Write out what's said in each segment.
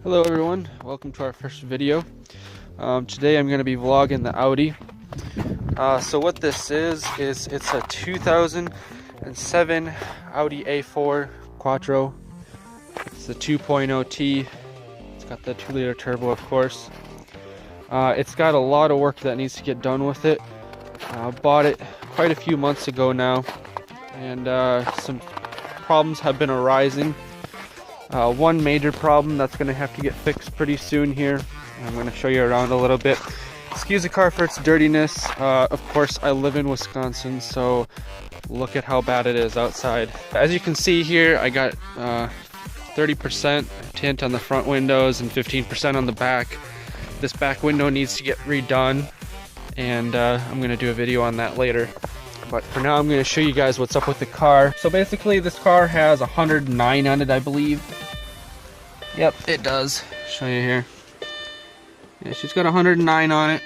Hello everyone, welcome to our first video. Today I'm going to be vlogging the Audi. So what this is it's a 2007 Audi A4 Quattro. It's the 2.0T. It's got the 2-liter turbo, of course. It's got a lot of work that needs to get done with it. Bought it quite a few months ago now, and some problems have been arising. One major problem that's going to have to get fixed pretty soon here. I'm going to show you around a little bit. Excuse the car for its dirtiness. Of course, I live in Wisconsin, so look at how bad it is outside. As you can see here, I got 30% tint on the front windows and 15% on the back. This back window needs to get redone, and I'm going to do a video on that later. But for now, I'm going to show you guys what's up with the car. So basically, this car has 109 on it, I believe. Yep, it does. Show you here. Yeah, she's got 109 on it.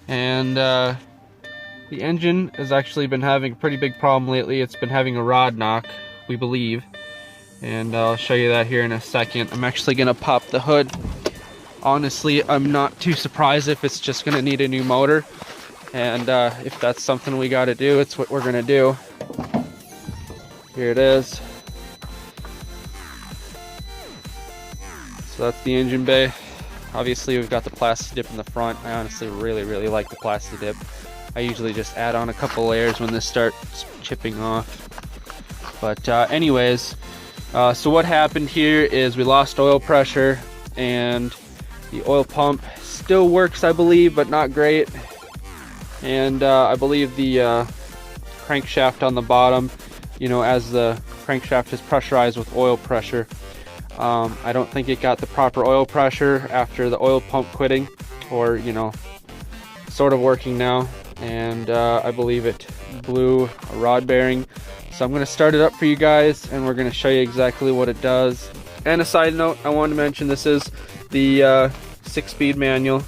And the engine has actually been having a pretty big problem lately. It's been having a rod knock, we believe. And I'll show you that here in a second. I'm actually going to pop the hood. Honestly, I'm not too surprised if it's just going to need a new motor. And if that's something we got to do, it's what we're going to do. Here it is. So that's the engine bay. Obviously, we've got the plasti dip in the front. I honestly really like the plasti dip. I usually just add on a couple layers when this starts chipping off. But anyways, so what happened here is we lost oil pressure, and the oil pump still works, I believe, but not great. And I believe the crankshaft on the bottom, you know, as the crankshaft is pressurized with oil pressure, I don't think it got the proper oil pressure after the oil pump quitting, or, you know, sort of working now. And I believe it blew a rod bearing. So I'm going to start it up for you guys, and we're going to show you exactly what it does. And a side note, I wanted to mention this is the 6-speed manual.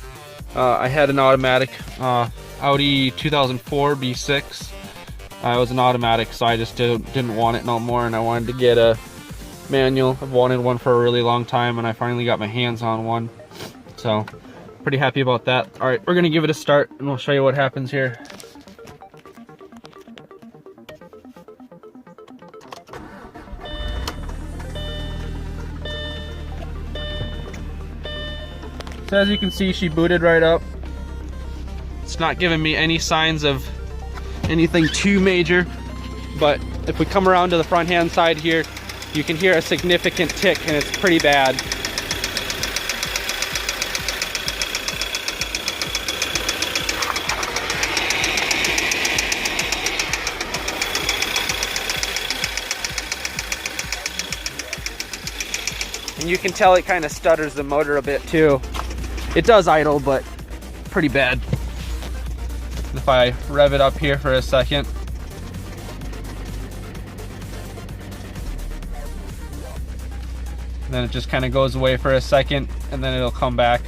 I had an automatic Audi 2004 B6. It was an automatic, so I just didn't want it no more, and I wanted to get a manual. I've wanted one for a really long time, and I finally got my hands on one. So, pretty happy about that. Alright, we're going to give it a start, and we'll show you what happens here. So as you can see, she booted right up. It's not giving me any signs of anything too major, but if we come around to the front hand side here, you can hear a significant tick, and it's pretty bad. And you can tell it kind of stutters the motor a bit too. It does idle, but pretty bad. If I rev it up here for a second, then it just kind of goes away for a second, and then it'll come back.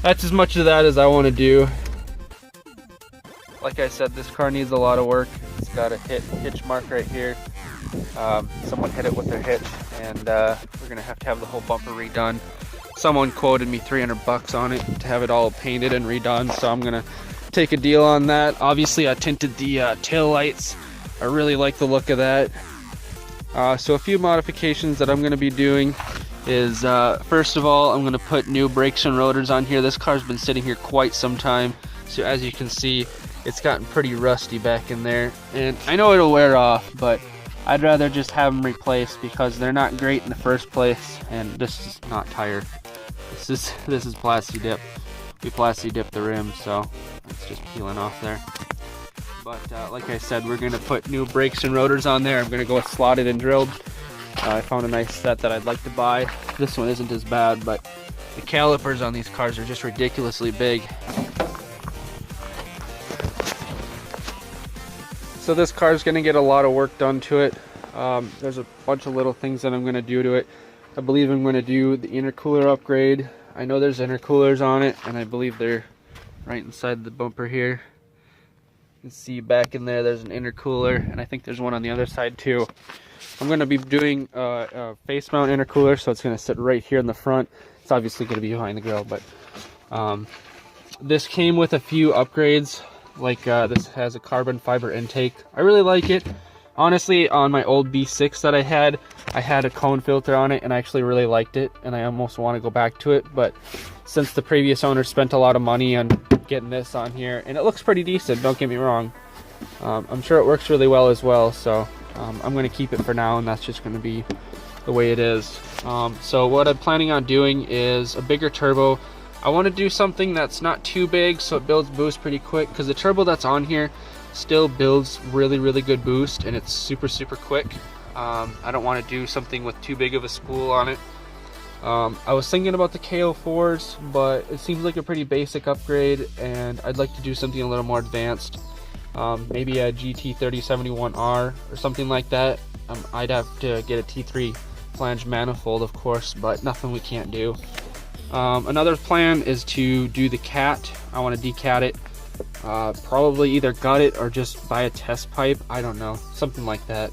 That's as much of that as I want to do. Like I said, this car needs a lot of work. It's got a hitch mark right here. Someone hit it with their hitch, and we're gonna have to have the whole bumper redone. Someone quoted me $300 on it to have it all painted and redone, so I'm gonna take a deal on that. Obviously, I tinted the tail lights. I really like the look of that. So a few modifications that I'm gonna be doing is, first of all, I'm gonna put new brakes and rotors on here. This car's been sitting here quite some time, so as you can see, it's gotten pretty rusty back in there. And I know it'll wear off, but I'd rather just have them replaced because they're not great in the first place. And this is not tire. This is plasti dip. We plasti dipped the rim, so it's just peeling off there. But like I said, we're gonna put new brakes and rotors on there. I'm gonna go with slotted and drilled. I found a nice set that I'd like to buy. This one isn't as bad, but the calipers on these cars are just ridiculously big. So this car is going to get a lot of work done to it. There's a bunch of little things that I'm going to do to it. I believe I'm going to do the intercooler upgrade. I know there's intercoolers on it, and I believe they're right inside the bumper here. can see back in there, there's an intercooler, and I think there's one on the other side too. I'm going to be doing a face mount intercooler, so it's going to sit right here in the front. It's obviously going to be behind the grill, but this came with a few upgrades. Like this has a carbon fiber intake. I really like it. Honestly, on my old B6 that I had a cone filter on it, and I actually really liked it, and I almost want to go back to it. But since the previous owner spent a lot of money on getting this on here, and it looks pretty decent, don't get me wrong. I'm sure it works really well as well, so I'm going to keep it for now, and that's just going to be the way it is. So what I'm planning on doing is a bigger turbo. I want to do something that's not too big so it builds boost pretty quick, because the turbo that's on here still builds really good boost, and it's super quick. I don't want to do something with too big of a spool on it. I was thinking about the KO4s, but it seems like a pretty basic upgrade, and I'd like to do something a little more advanced. Maybe a GT3071R or something like that. I'd have to get a T3 flange manifold, of course, but nothing we can't do. Another plan is to do the cat. I want to decat it. Probably either gut it or just buy a test pipe. I don't know, something like that.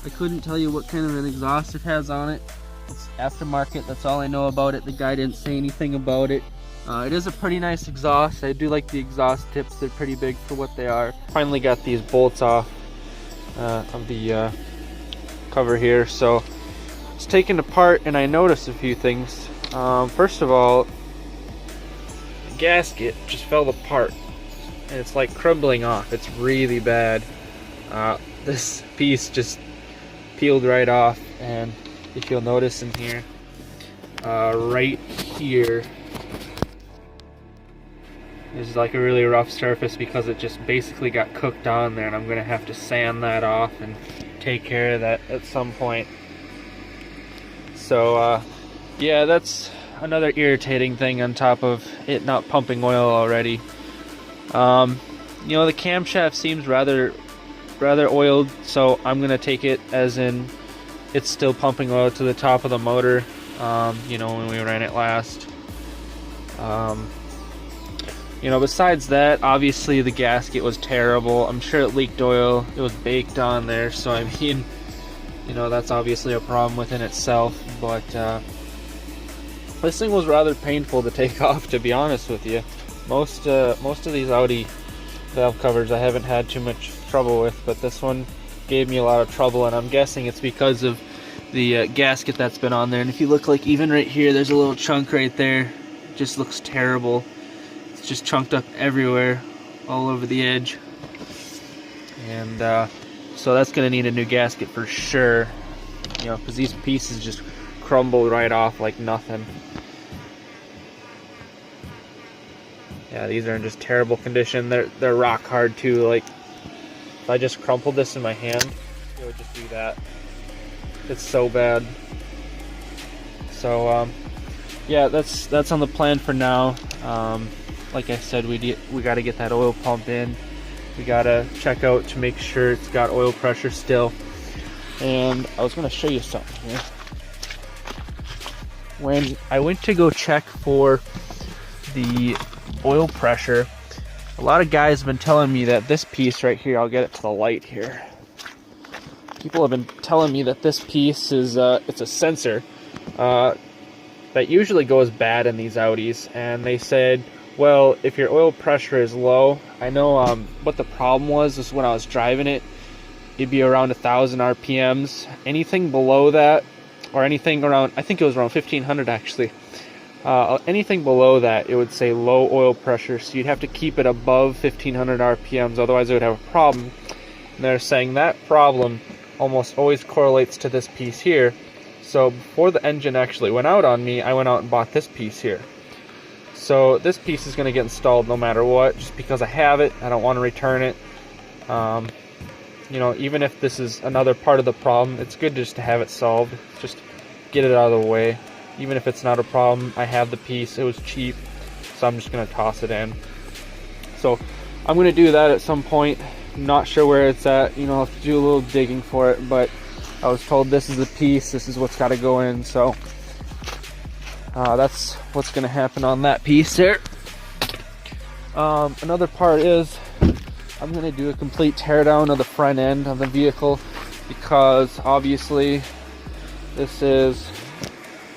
I couldn't tell you what kind of an exhaust it has on it. It's aftermarket, that's all I know about it. The guy didn't say anything about it. It is a pretty nice exhaust. I do like the exhaust tips, they're pretty big for what they are. Finally got these bolts off of the cover here, so it's taken apart, and I noticed a few things. First of all, the gasket just fell apart, and it's like crumbling off. It's really bad. This piece just peeled right off, and if you'll notice in here, right here is like a really rough surface because it just basically got cooked on there, and I'm gonna have to sand that off and take care of that at some point. So yeah, that's another irritating thing on top of it not pumping oil already. You know, the camshaft seems rather oiled, so I'm gonna take it as in it's still pumping oil to the top of the motor. You know, when we ran it last. You know, besides that, obviously the gasket was terrible. I'm sure it leaked oil. It was baked on there, so I mean, you know, that's obviously a problem within itself. But this thing was rather painful to take off, to be honest with you. Most of these Audi valve covers I haven't had too much trouble with, but this one gave me a lot of trouble, and I'm guessing it's because of the gasket that's been on there. And if you look, like even right here, there's a little chunk right there. It just looks terrible. It's just chunked up everywhere, all over the edge. And so that's gonna need a new gasket for sure, you know, because these pieces just crumble right off like nothing. Yeah, these are in just terrible condition. They're rock hard too. Like if I just crumpled this in my hand, it would just do that. It's so bad. So yeah, that's on the plan for now. Like I said, we got to get that oil pump in. We got to check out to make sure it's got oil pressure still. And I was going to show you something here. When I went to go check for the oil pressure, a lot of guys have been telling me that this piece right here, I'll get it to the light here. People have been telling me that this piece is it's a sensor that usually goes bad in these Audis, and they said, well, if your oil pressure is low, I know what the problem was when I was driving it, it'd be around 1,000 RPMs. Anything below that, or anything around, I think it was around 1,500 actually, anything below that, it would say low oil pressure, so you'd have to keep it above 1,500 RPMs, otherwise it would have a problem. And they're saying that problem almost always correlates to this piece here. So before the engine actually went out on me, I went out and bought this piece here. So this piece is going to get installed no matter what, just because I have it. I don't want to return it. You know, even if this is another part of the problem, it's good just to have it solved. Just get it out of the way. Even if it's not a problem, I have the piece. It was cheap, so I'm just going to toss it in. So I'm going to do that at some point. I'm not sure where it's at. You know, I'll have to do a little digging for it, but I was told this is the piece, this is what's got to go in, so that's what's going to happen on that piece there. Another part is I'm going to do a complete teardown of the front end of the vehicle, because obviously this is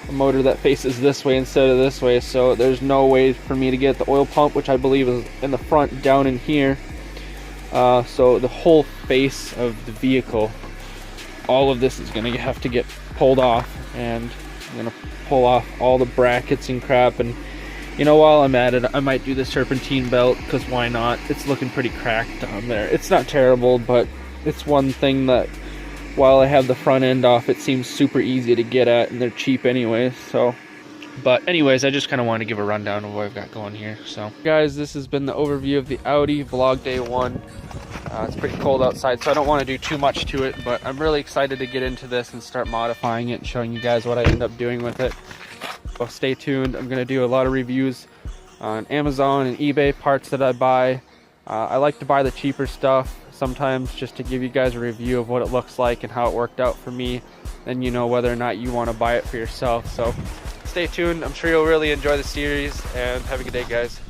a motor that faces this way instead of this way, so there's no way for me to get the oil pump, which I believe is in the front, down in here. So the whole face of the vehicle, all of this is going to have to get pulled off, and I'm going to pull off all the brackets and crap. And you know, while I'm at it, I might do the serpentine belt, because why not? It's looking pretty cracked on there. It's not terrible, but it's one thing that while I have the front end off, it seems super easy to get at, and they're cheap anyways. So, but anyways, I just kind of want to give a rundown of what I've got going here. So guys, this has been the overview of the Audi vlog day 1. It's pretty cold outside, so I don't want to do too much to it, but I'm really excited to get into this and start modifying it and showing you guys what I end up doing with it. So stay tuned. I'm going to do a lot of reviews on Amazon and eBay, parts that I buy. I like to buy the cheaper stuff sometimes, just to give you guys a review of what it looks like and how it worked out for me. Then you know whether or not you want to buy it for yourself. So stay tuned. I'm sure you'll really enjoy the series, and have a good day, guys.